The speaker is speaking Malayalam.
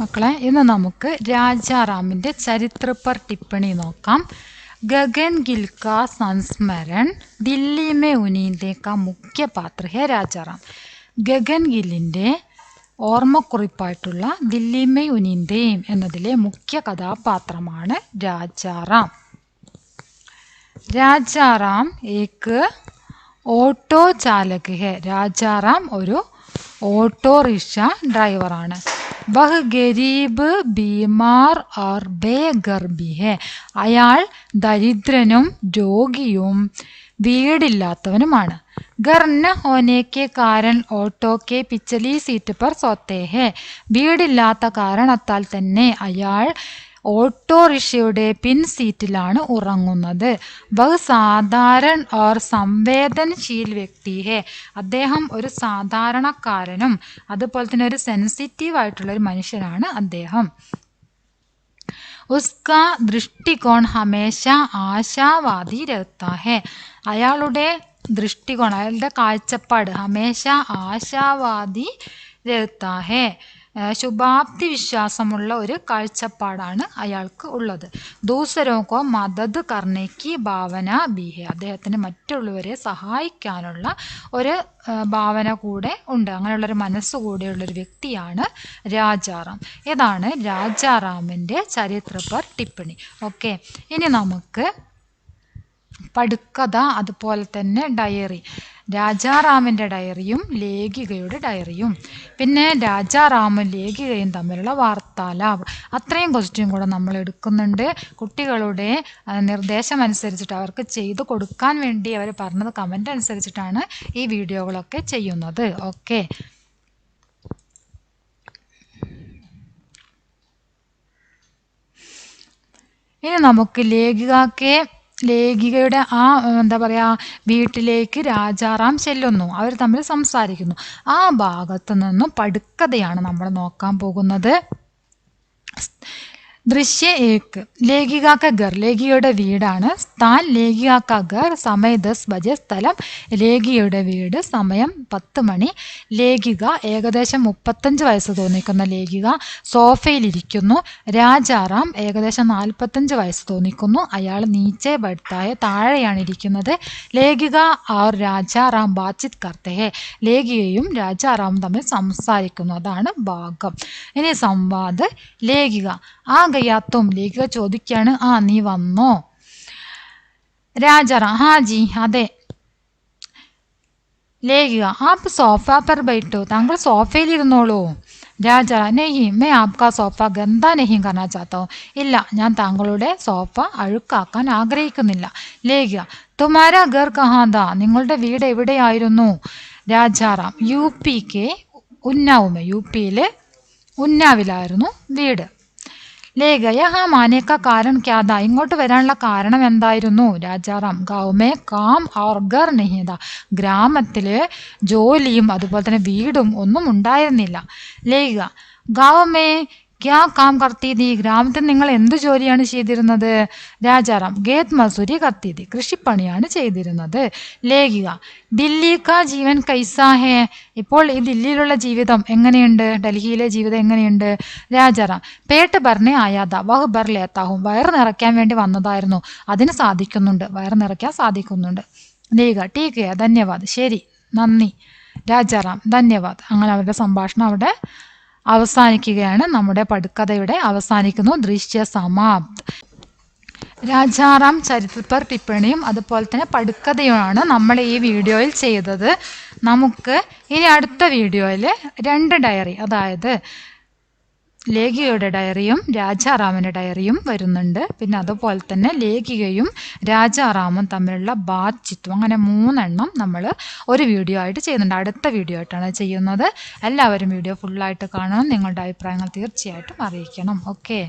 മക്കളെ ഇന്ന് നമുക്ക് രാജാറാമിൻ്റെ ചരിത്ര पर टिप्पणी നോക്കാം. गगन गिल का संस्मरण दिल्ली में उनींदे का मुख्य पात्र है രാജാറാം. ഗഗൻ ഗില്ലിൻ്റെ ഓർമ്മക്കുറിപ്പായിട്ടുള്ള ദില്ലി മേ ഉനീന്ദേം എന്നതിലെ മുഖ്യ കഥാപാത്രമാണ് രാജാറാം. രാജാറാം ഏക്ക് ഓട്ടോ ചാലക് ഹെ. രാജാറാം ഒരു ഓട്ടോറിക്ഷ ഡ്രൈവറാണ്. വഹ് ഗരീബ് ബീമാർ ഓർ ബേഗർബി ഹെ. അയാൾ ദരിദ്രനും രോഗിയും വീടില്ലാത്തവനുമാണ്. घर न होने के कारण ഓട്ടോ के पिछली सीट पर सोते हैं. വീടില്ലാത്ത കാരണത്താൽ തന്നെ അയാൾ ഓട്ടോറിക്ഷയുടെ പിൻ സീറ്റിലാണ് ഉറങ്ങുന്നത്. വഹ് സാധാരണ ഓർ സംവേദനശീൽ വ്യക്തി ഹെ. അദ്ദേഹം ഒരു സാധാരണക്കാരനും അതുപോലെ തന്നെ ഒരു സെൻസിറ്റീവ് ആയിട്ടുള്ള ഒരു മനുഷ്യനാണ് അദ്ദേഹം. ഉസ്കാ ദൃഷ്ടികോൺ ഹമേശ ആശാവാദി രഹത്താ ഹെ. അയാളുടെ ദൃഷ്ടികോൺ, അയാളുടെ കാഴ്ചപ്പാട് ഹമേശ ആശാവാദി രഹത്താ ഹെ. ശുഭാപ്തി വിശ്വാസമുള്ള ഒരു കാഴ്ചപ്പാടാണ് അയാൾക്ക് ഉള്ളത്. ദൂസരോക്കോ മദത് കർണേക്ക് ഭാവന ബി ഹെ. അദ്ദേഹത്തിന് മറ്റുള്ളവരെ സഹായിക്കാനുള്ള ഒരു ഭാവന കൂടെ ഉണ്ട്. അങ്ങനെയുള്ളൊരു മനസ്സ് കൂടെയുള്ളൊരു വ്യക്തിയാണ് രാജാറാം. ഇതാണ് രാജാറാമിൻ്റെ ചരിത്ര पर टिप्पणी. ഓക്കെ, ഇനി നമുക്ക് പടുക്കഥ അതുപോലെ തന്നെ ഡയറി. രാജാറാമിൻ്റെ ഡയറിയും ലേഖികയുടെ ഡയറിയും പിന്നെ രാജാറാമും ലേഖികയും തമ്മിലുള്ള വാർത്താലാപം, അത്രയും ക്വസ്റ്റ്യൻ കൂടെ നമ്മൾ എടുക്കുന്നുണ്ട്. കുട്ടികളുടെ നിർദ്ദേശം അനുസരിച്ചിട്ട് അവർക്ക് ചെയ്തു കൊടുക്കാൻ വേണ്ടി അവർ പറഞ്ഞത് കമൻ്റ് അനുസരിച്ചിട്ടാണ് ഈ വീഡിയോകളൊക്കെ ചെയ്യുന്നത്. ഓക്കെ, ഇനി നമുക്ക് ലേഖികയുടെ ആ എന്താ പറയുക വീട്ടിലേക്ക് രാജാറാം ചെല്ലുന്നു. അവർ തമ്മിൽ സംസാരിക്കുന്നു. ആ ഭാഗത്തു നിന്നും പടുക്കഥയാണ് നമ്മൾ നോക്കാൻ പോകുന്നത്. ദൃശ്യ ഏക്ക് ലേഖിക ക ഘർ. ലേഖികയുടെ വീടാണ്. സ്ഥാൻ ലേഖിക ക ഘർ. സമയ 10 ബജെ. സ്ഥലം ലേഖികയുടെ വീട്. സമയം 10 മണി. ലേഖിക ഏകദേശം 35 വയസ്സ് തോന്നിക്കുന്ന ലേഖിക സോഫയിലിരിക്കുന്നു. രാജാറാം ഏകദേശം 45 വയസ്സ് തോന്നിക്കുന്നു. അയാൾ നീച്ചെ ബഡ്തായ താഴെയാണ് ഇരിക്കുന്നത്. ലേഖിക और രാജാറാം ബാത്ചീത് കർത്തെ ഹെ. ലേഖികയും രാജാറാമും തമ്മിൽ സംസാരിക്കുന്നു. അതാണ് ഭാഗം. ഇനി സംവാദ്. ലേഖിക ആ ഗയാത്തും. ലേഖിക ചോദിക്കുകയാണ്, ആ നീ വന്നോ? രാജാറാം ഹാ ജി അതെ. ലേഖിക ആപ്പ് സോഫ पर बैठो. താങ്കൾ സോഫയിലിരുന്നോളൂ. രാജാറാം നെഹി മേ ആപ്കാ സോഫ ഗന്ദ നെഹി കർണാ ചാത്ത ഹൂം. ഇല്ല, ഞാൻ താങ്കളുടെ സോഫ അഴുക്കാക്കാൻ ആഗ്രഹിക്കുന്നില്ല. ലേഖിക തുമാരാ ഘർ കഹാ താ. നിങ്ങളുടെ വീട് എവിടെയായിരുന്നു? രാജാറാം യു പി കെ ഉന്നാവുമേ. യു പിയിലെ ഉന്നാവിലായിരുന്നു വീട്. ലേഖ യഹാ മാനേക്ക കാരൺ ക്യാ താ. ഇങ്ങോട്ട് വരാനുള്ള കാരണം എന്തായിരുന്നു? രാജാറാം ഗാവുമേ കാം ഔർ ഘർ നഹി താ. ഗ്രാമത്തില് ജോലിയും അതുപോലെ തന്നെ വീടും ഒന്നും ഉണ്ടായിരുന്നില്ല. ലേഖ ഗാവുമേ ക്യാ കാം കർത്തി തീ. ഗ്രാമത്തിൽ നിങ്ങൾ എന്ത് ജോലിയാണ് ചെയ്തിരുന്നത്? രാജാറാം ഗേത് മസൂരി കർത്തി തീ. കൃഷിപ്പണിയാണ് ചെയ്തിരുന്നത്. ലേഖിക ദില്ലി കാ ജീവൻ കൈസാ ഹേ. ഇപ്പോൾ ഈ ദില്ലിയിലുള്ള ജീവിതം എങ്ങനെയുണ്ട്? ഡൽഹിയിലെ ജീവിതം എങ്ങനെയുണ്ട്? രാജാറാം പേട്ട് ഭർനെ ആയാതാ വഹ് ഭർ ലേത്താഹും. വയറ് നിറയ്ക്കാൻ വേണ്ടി വന്നതായിരുന്നു. അതിന് സാധിക്കുന്നുണ്ട്, വയറ് നിറയ്ക്കാൻ സാധിക്കുന്നുണ്ട്. ലേഖ ടീക്ക് ധന്യവാദ്. ശരി, നന്ദി. രാജാറാം ധന്യവാദ്. അങ്ങനെ അവരുടെ സംഭാഷണം അവിടെ അവസാനിക്കുകയാണ്. നമ്മുടെ പടുക്കഥയുടെ അവസാനിക്കുന്നു. ദൃശ്യ സമാപ്ത്. രാജാറാം ചരിത്ര पर टिप्पणिയും അതുപോലെ തന്നെ പടുക്കഥയുമാണ് നമ്മൾ ഈ വീഡിയോയിൽ ചെയ്തത്. നമുക്ക് ഇനി അടുത്ത വീഡിയോയിൽ 2 ഡയറി, അതായത് ലേഖികയുടെ ഡയറിയും രാജാറാമിൻ്റെ ഡയറിയും വരുന്നുണ്ട്. പിന്നെ അതുപോലെ തന്നെ ലേഖികയും രാജാറാമും തമ്മിലുള്ള ബാത്ചീത്തും, അങ്ങനെ 3 എണ്ണം നമ്മൾ ഒരു വീഡിയോ ആയിട്ട് ചെയ്യുന്നുണ്ട്. അടുത്ത വീഡിയോ ആയിട്ടാണ് ചെയ്യുന്നത്. എല്ലാവരും വീഡിയോ ഫുള്ളായിട്ട് കാണണം. നിങ്ങളുടെ അഭിപ്രായങ്ങൾ തീർച്ചയായിട്ടും അറിയിക്കണം. ഓക്കെ.